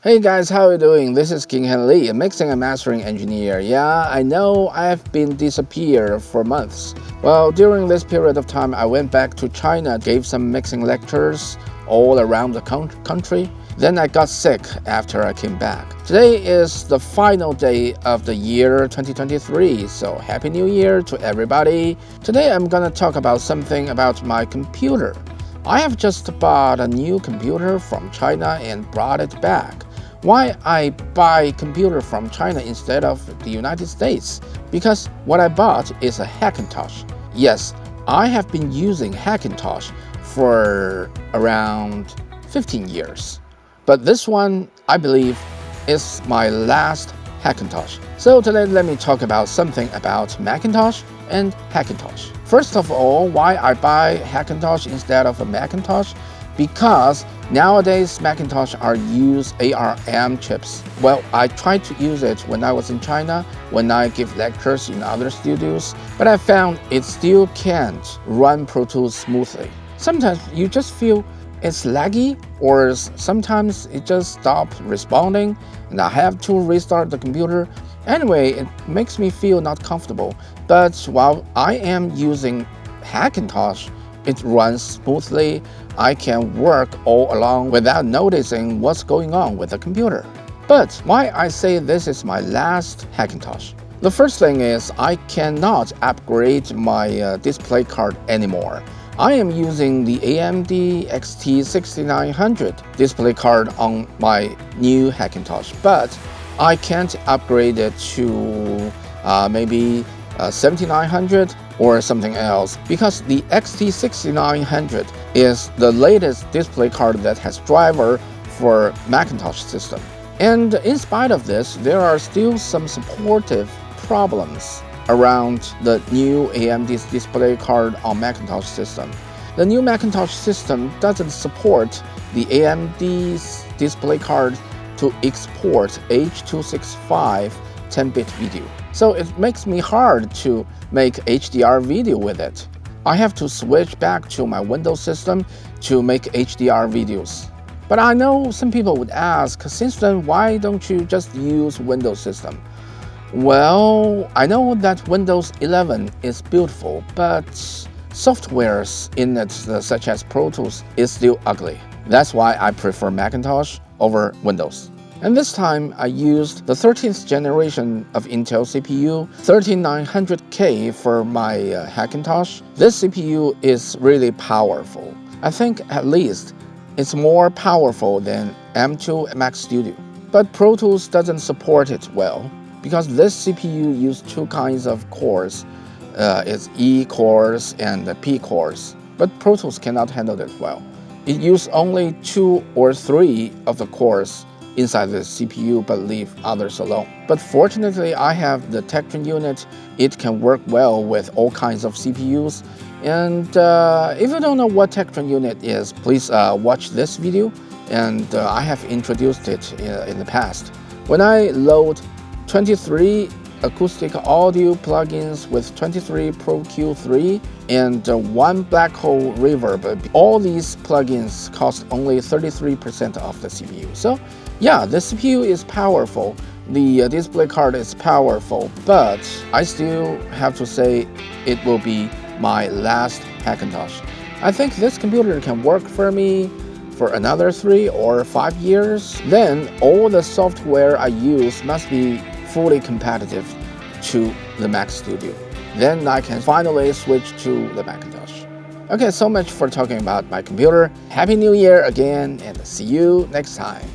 Hey guys, how are you doing? This is Kinghand.Lee, a mixing and mastering engineer. Yeah, I know I've been disappeared for months. Well, during this period of time, I went back to China, gave some mixing lectures all around the country. Then I got sick after I came back. Today is the final day of the year 2023, so Happy New Year to everybody. Today I'm gonna talk about something about my computer. I have just bought a new computer from China and brought it back. Why I buy computer from China instead of the United States? Because what I bought is a Hackintosh. Yes, I have been using Hackintosh for around 15 years. But this one, I believe, is my last Hackintosh. So today let me talk about something about Macintosh and Hackintosh. First of all, why I buy Hackintosh instead of a Macintosh? Because nowadays Macintosh are use ARM chips. Well, I tried to use it when I was in China, when I give lectures in other studios, but I found it still can't run Protos smoothly. Sometimes you just feel it's laggy, or sometimes it just stops responding and I have to restart the computer. Anyway, it makes me feel not comfortable. But while I am using Hackintosh, it runs smoothly. I can work all along without noticing what's going on with the computer. But why I say this is my last Hackintosh? The first thing is I cannot upgrade my display card anymore. I am using the AMD XT6900 display card on my new Hackintosh, but I can't upgrade it to maybe 7900 or something else, because the XT6900 is the latest display card that has driver for Macintosh system. And in spite of this, there are still some supportive problems around the new AMD's display card on Macintosh system. The new Macintosh system doesn't support the AMD's display card to export H.265 10-bit video. So it makes me hard to make HDR video with it. I have to switch back to my Windows system to make HDR videos. But I know some people would ask, since then, why don't you just use Windows system? Well, I know that Windows 11 is beautiful, but softwares in it, such as Protos, is still ugly. That's why I prefer Macintosh over Windows. And this time I used the 13th generation of Intel CPU, 13900K for my Hackintosh. This CPU is really powerful. I think at least it's more powerful than M2 Max Studio. But Protos doesn't support it well, because this CPU uses two kinds of cores. It's E cores and P cores. But Protos cannot handle it well. It uses only 2 or 3 of the cores inside the CPU, but leave others alone. But fortunately, I have the Tectron unit. It can work well with all kinds of CPUs. And if you don't know what Tectron unit is, please watch this video. And I have introduced it in the past. When I load 23 acoustic audio plugins with 23 Pro Q3 and 1 black hole reverb, all these plugins cost only 33% of the CPU. So yeah, the CPU is powerful, the display card is powerful, but I still have to say it will be my last Hackintosh. I think this computer can work for me for another 3 or 5 years. Then all the software I use must be fully compatible to the Mac Studio. Then I can finally switch to the Macintosh. Okay, so much for talking about my computer. Happy New Year again, and see you next time.